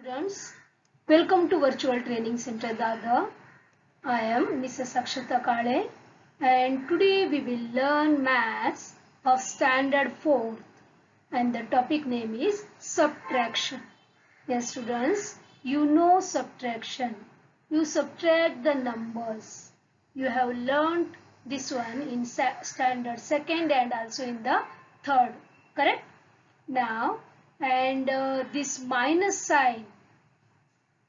students, welcome to Virtual Training Center Dadar. I am Mrs. Akshata Kale and today we will learn maths of standard 4th and the topic name is subtraction. Yes students, you know subtraction. You subtract the numbers. You have learned this one in standard 2nd and also in the 3rd, correct? Now and this minus sign,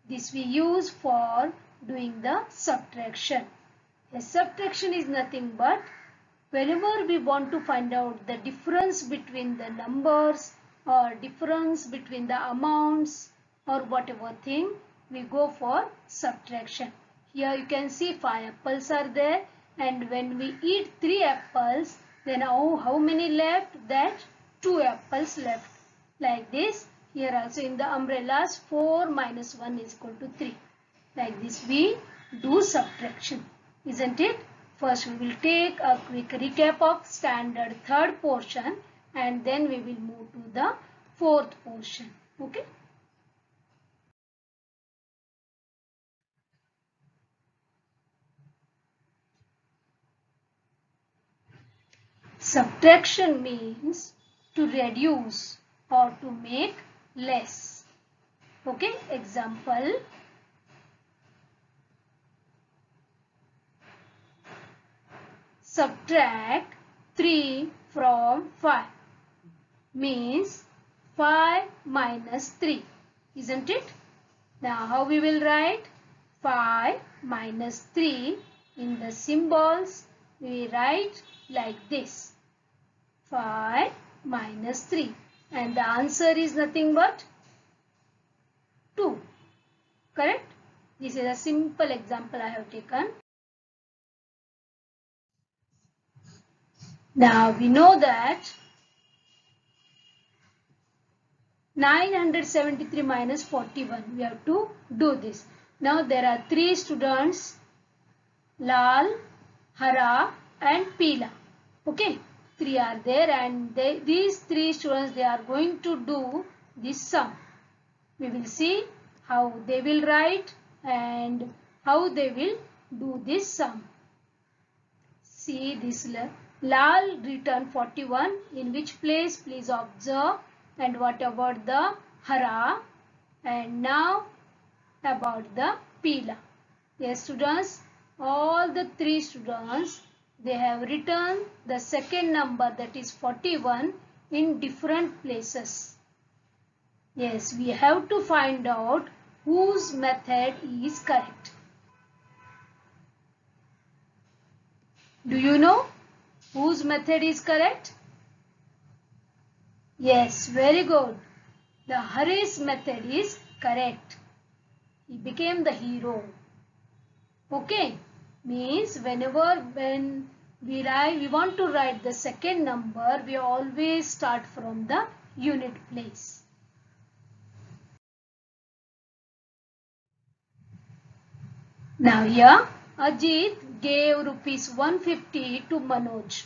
this we use for doing the subtraction. A subtraction is nothing but whenever we want to find out the difference between the numbers or difference between the amounts or whatever thing, we go for subtraction. Here you can see 5 apples are there, and when we eat 3 apples, then how many left? That 2 apples left. Like this, here also in the umbrellas 4 minus 1 is equal to 3. Like this we do subtraction, isn't it? First we will take a quick recap of standard 3rd portion and then we will move to the 4th portion. Okay. Subtraction means to reduce or to make less. Okay, example. Subtract 3 from 5 means 5 minus 3, isn't it? Now how we will write? 5 minus 3 in the symbols we write like this. 5 minus 3 and the answer is nothing but 2. Correct? This is a simple example I have taken. Now we know that 973 minus 41. We have to do this. Now there are 3 students, Lal, Hara and Pila. Okay, 3 are there and these 3 students, they are going to do this sum. We will see how they will write and how they will do this sum. See this, Lal written 41. In which place? Please observe. And what about the Hara? And now about the Pila. Yes students, all the 3 students, they have written the second number, that is 41, in different places. Yes, we have to find out whose method is correct. Do you know whose method is correct? Yes, very good. The Hari's method is correct. He became the hero. Okay, means when we want to write the second number, we always start from the unit place. Now here, Ajit gave rupees 150 to Manoj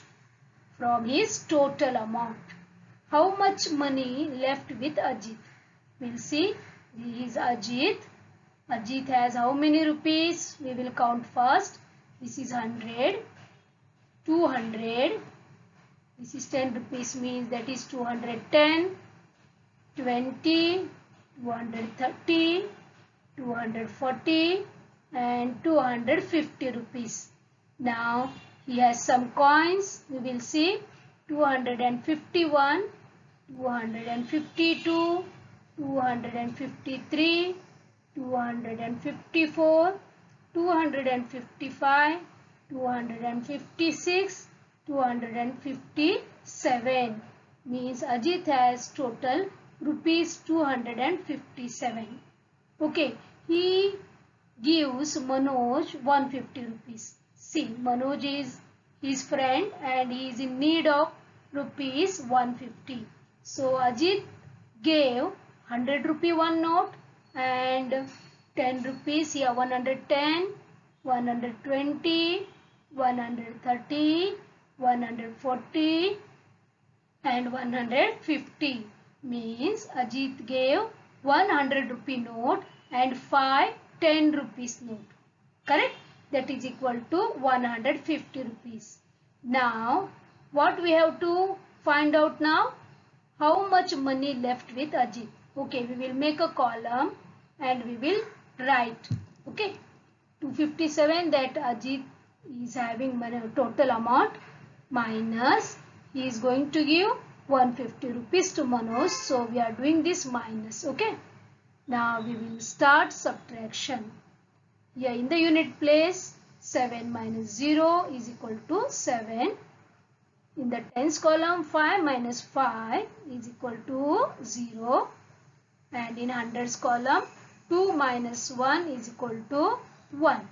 from his total amount. How much money left with Ajit? We'll see. This is Ajit. Ajit has how many rupees? We will count first. This is 100, 200. This is 10 rupees, means that is 210, 20, 230, 240 and 250 rupees. Now he has some coins. We will see 251, 252, 253, 254, 255, 256, 257. Means Ajit has total rupees 257. Okay, he gives Manoj 150 rupees. See, Manoj is his friend and he is in need of rupees 150. So Ajit gave 100 rupee one note and 10 rupees here, 110, 120, 130, 140 and 150. Means Ajit gave 100 rupee note and 5 10 rupees note. Correct? That is equal to 150 rupees. Now, what we have to find out now? How much money left with Ajit? Okay, we will make a column and we will write. Okay, 257 that Ajit is having money, total amount, minus he is going to give 150 rupees to Manoj. So we are doing this minus. Okay. Now we will start subtraction. Here in the unit place, 7 minus 0 is equal to 7. In the tens column, 5 minus 5 is equal to 0. And in hundreds column, 2 minus 1 is equal to 1.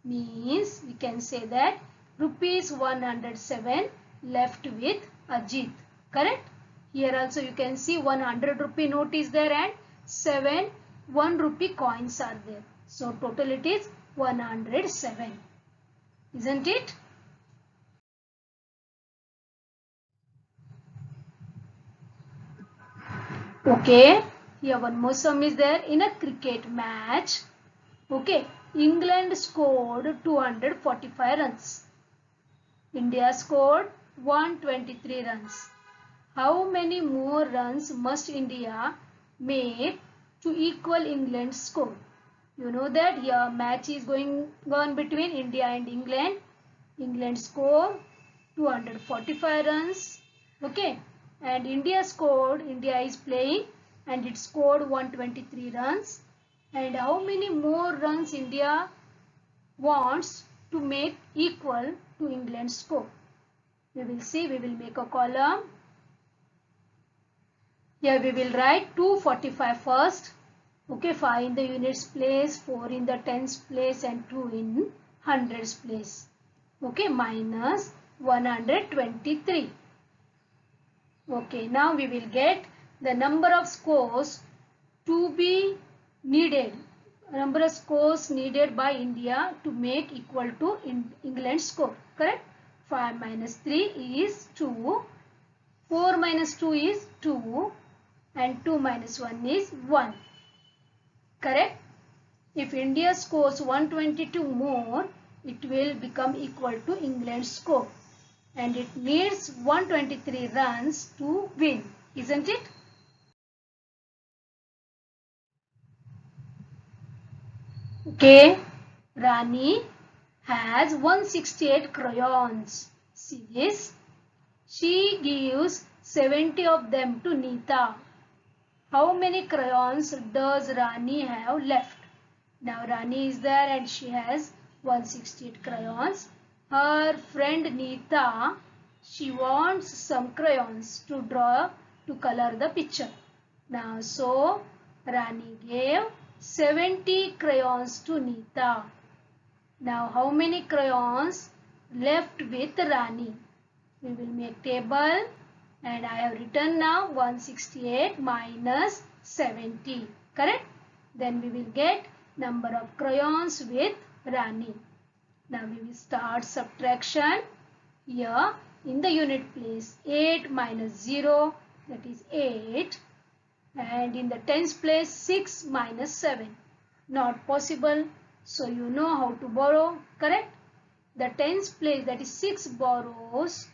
Means we can say that rupees 107 left with Ajit. Correct? Here also you can see 100 rupee note is there and 7 1 rupee coins are there. So total it is 107. Isn't it? Okay. Here one more sum is there. In a cricket match, okay, England scored 245 runs. India scored 123 runs. How many more runs must India make to equal England's score? You know that here match is going on between India and England. England scored 245 runs. Okay. And India is playing and it scored 123 runs. And how many more runs India wants to make equal to England's score? We will see, we will make a column. Here we will write 245 first. Okay, 5 in the units place, 4 in the tens place and 2 in hundreds place. Okay, minus 123. Okay, now we will get the number of scores to be needed. Number of scores needed by India to make equal to England's score. Correct? 5 minus 3 is 2. 4 minus 2 is 2. And 2 minus 1 is 1. Correct? If India scores 122 more, it will become equal to England's score. And it needs 123 runs to win. Isn't it? Okay. Rani has 168 crayons. See this? She gives 70 of them to Neeta. How many crayons does Rani have left? Now Rani is there and she has 168 crayons. Her friend Neeta, she wants some crayons to draw, to color the picture. Now so Rani gave 70 crayons to Neeta. Now how many crayons left with Rani? We will make table. And I have written now 168 minus 70. Correct? Then we will get number of crayons with Rani. Now we will start subtraction. Here in the unit place 8 minus 0, that is 8. And in the tens place 6 minus 7. Not possible. So you know how to borrow. Correct? The tens place, that is 6, borrows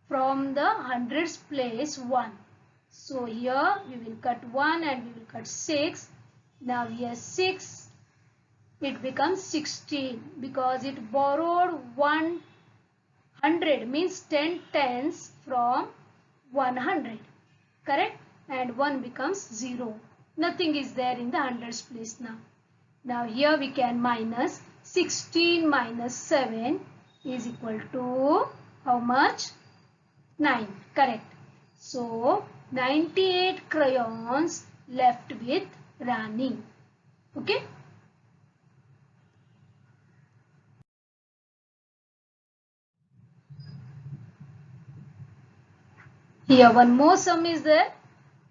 from the hundreds place 1. So here we will cut 1 and we will cut 6. Now here 6, it becomes 16 because it borrowed 100, means 10 tens from 100. Correct? And 1 becomes 0. Nothing is there in the hundreds place now. Now here we can minus 16 minus 7 is equal to how much? 9. Correct. So 98 crayons left with Rani. Okay. Here one more sum is there.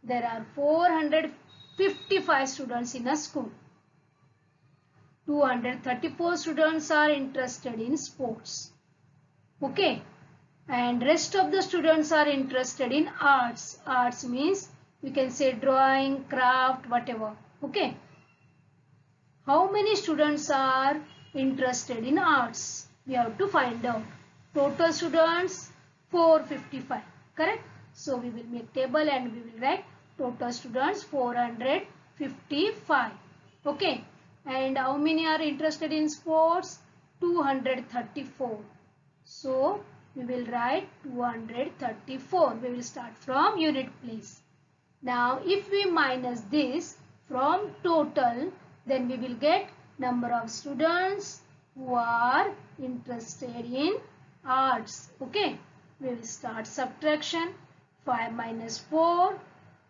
There are 455 students in a school. 234 students are interested in sports. Okay. And rest of the students are interested in arts. Arts means We can say drawing, craft, whatever. Okay. How many students are interested in arts? We have to find out. Total students 455. Correct? So we will make table and we will write total students 455. Okay. And how many are interested in sports? 234. So we will write 234. We will start from unit place. Now if we minus this from total, then we will get number of students who are interested in arts. Okay. We will start subtraction. 5 minus 4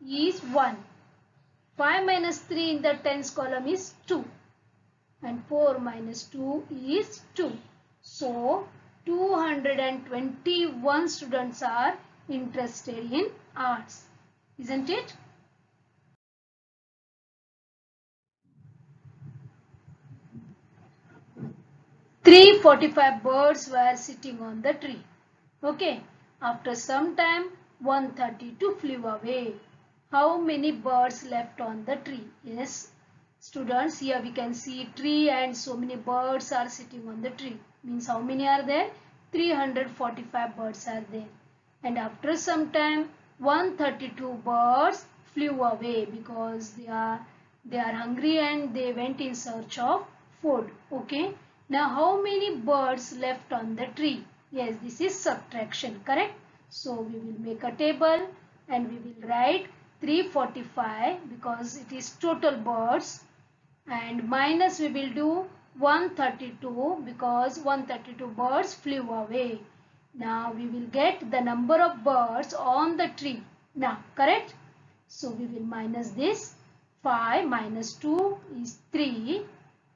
is 1. 5 minus 3 in the tens column is 2. And 4 minus 2 is 2. So 221 students are interested in arts. Isn't it? Three 45 birds were sitting on the tree. Okay. After some time, 132 flew away. How many birds left on the tree? Yes, students, here we can see tree and so many birds are sitting on the tree. Means how many are there? 345 birds are there. And after some time, 132 birds flew away because they are hungry and they went in search of food. Okay. Now how many birds left on the tree? Yes, this is subtraction, correct? So we will make a table and we will write 345 because it is total birds, and minus we will do 132 because 132 birds flew away. Now we will get the number of birds on the tree. Now, correct? So we will minus this. 5 minus 2 is 3.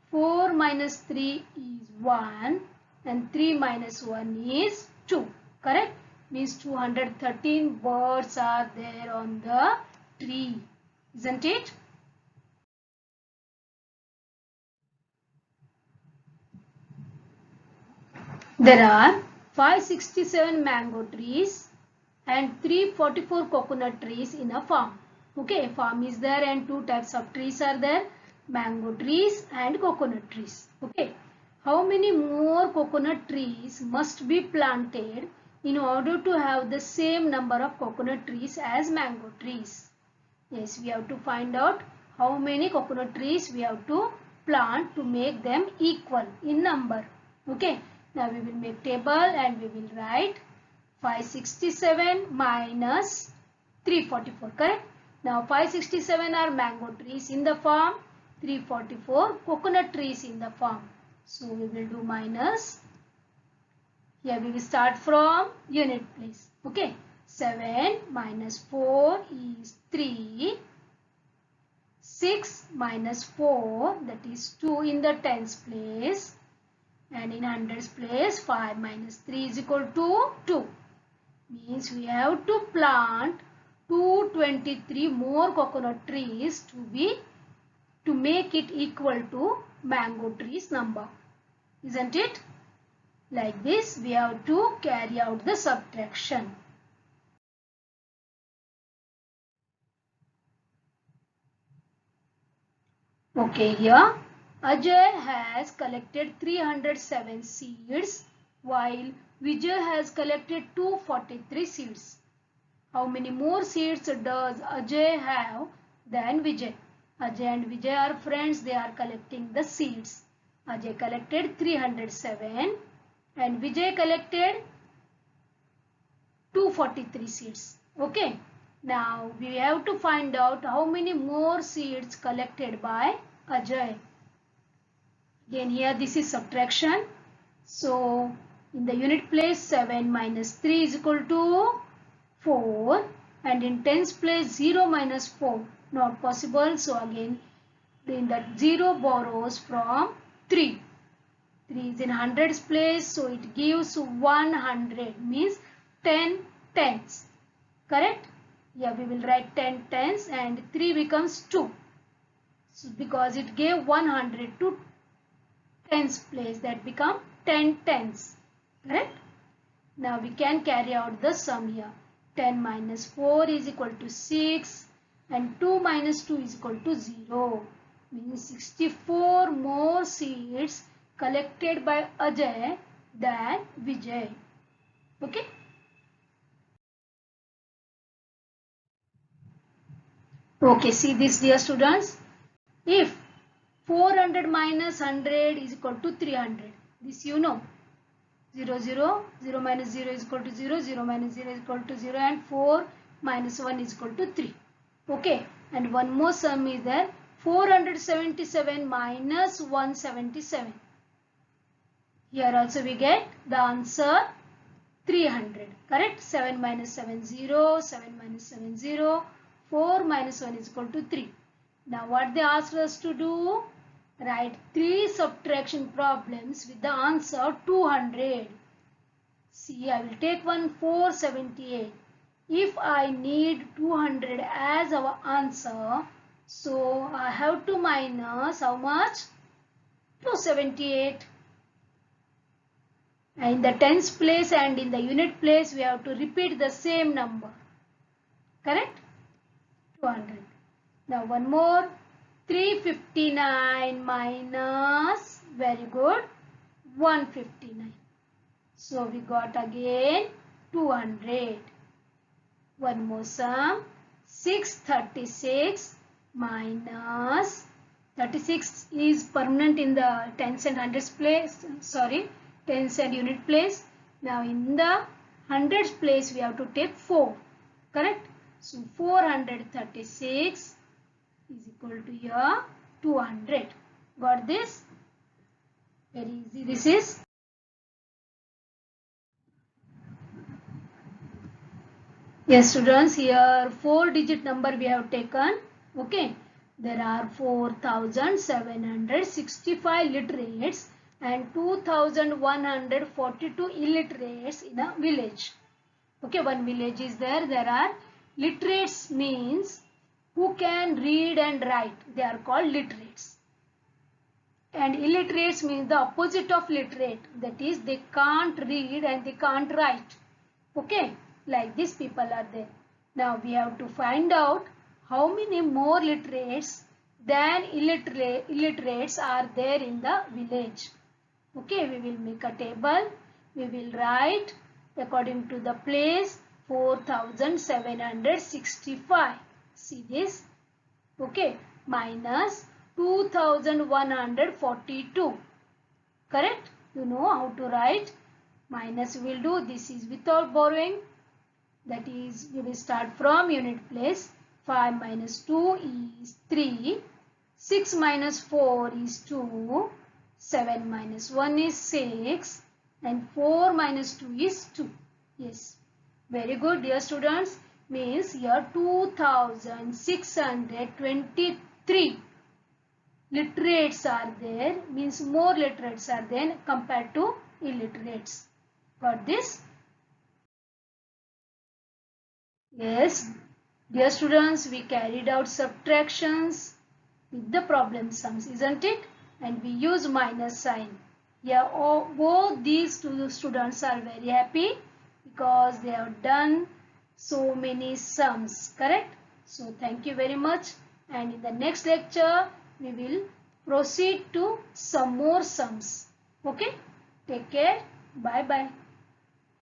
4 minus 3 is 1. And 3 minus 1 is 2. Correct? Means 213 birds are there on the tree. Isn't it? There are 567 mango trees and 344 coconut trees in a farm. Okay, farm is there and two types of trees are there, mango trees and coconut trees. Okay, how many more coconut trees must be planted in order to have the same number of coconut trees as mango trees? Yes, we have to find out how many coconut trees we have to plant to make them equal in number. Okay. Now we will make table and we will write 567 minus 344, correct? Now 567 are mango trees in the farm, 344 coconut trees in the farm. So we will do minus. Here we will start from unit place. Okay. 7 minus 4 is 3. 6 minus 4, that is 2 in the tens place. And in hundreds place, 5 minus 3 is equal to 2. Means we have to plant 223 more coconut trees to make it equal to mango trees number. Isn't it? Like this, we have to carry out the subtraction. Okay, here Ajay has collected 307 seeds while Vijay has collected 243 seeds. How many more seeds does Ajay have than Vijay? Ajay and Vijay are friends, they are collecting the seeds. Ajay collected 307 and Vijay collected 243 seeds. Okay. Now we have to find out how many more seeds collected by Ajay. Again here this is subtraction. So in the unit place 7 minus 3 is equal to 4, and in tens place 0 minus 4 not possible. So again in that 0 borrows from 3. 3 is in hundreds place, so it gives 100, means 10 tens. Correct? Yeah, we will write 10 tens and 3 becomes 2. So because it gave 100 to tens place, that become 10 tens. Correct? Now we can carry out the sum here. 10 minus 4 is equal to 6. and 2 minus 2 is equal to 0. Means 64 more seeds collected by Ajay than Vijay. Okay. Okay, see this dear students. If 400 minus 100 is equal to 300. This you know. 0, 0, 0 minus 0 is equal to 0, 0 minus 0 is equal to 0 and 4 minus 1 is equal to 3. Okay, and one more sum is there. 477 minus 177. Here also we get the answer 300. Correct? 7 minus 7, 0, 7 minus 7, 0, 4 minus 1 is equal to 3. Now what they asked us to do? Write 3 subtraction problems with the answer 200. See, I will take one 478. If I need 200 as our answer, so I have to minus how much? 278. In the tens place and in the unit place, we have to repeat the same number. Correct? 200. Now one more. 359 minus, very good, 159. So we got again 200. One more sum. 636 minus 36 is permanent in the tens and hundreds place. Sorry, tens and unit place. Now in the hundreds place we have to take 4. Correct? So 436 is equal to here 200. Got this? Very easy this is. Yes students, here 4-digit number we have taken. Okay. There are 4,765 literates and 2,142 illiterates in a village. Okay, one village is there. There are literates means who can read and write. They are called literates. And illiterates means the opposite of literate. That is, they can't read and they can't write. Okay, like these people are there. Now we have to find out how many more literates than illiterates are there in the village. Okay, we will make a table. We will write according to the place 4,765. See this? Okay, minus 2,142. Correct? You know how to write. Minus we will do. This is without borrowing. That is, we will start from unit place. 5 minus 2 is 3. 6 minus 4 is 2. 7 minus 1 is 6. And 4 minus 2 is 2. Yes. Very good, dear students. Means here 2,623 literates are there. Means more literates are there compared to illiterates. Got this? Yes. Dear students, we carried out subtractions with the problem sums, isn't it? And we use minus sign. Yeah, both these two students are very happy because they have done so many sums, correct? So thank you very much, and in the next lecture we will proceed to some more sums. Okay, take care, bye bye.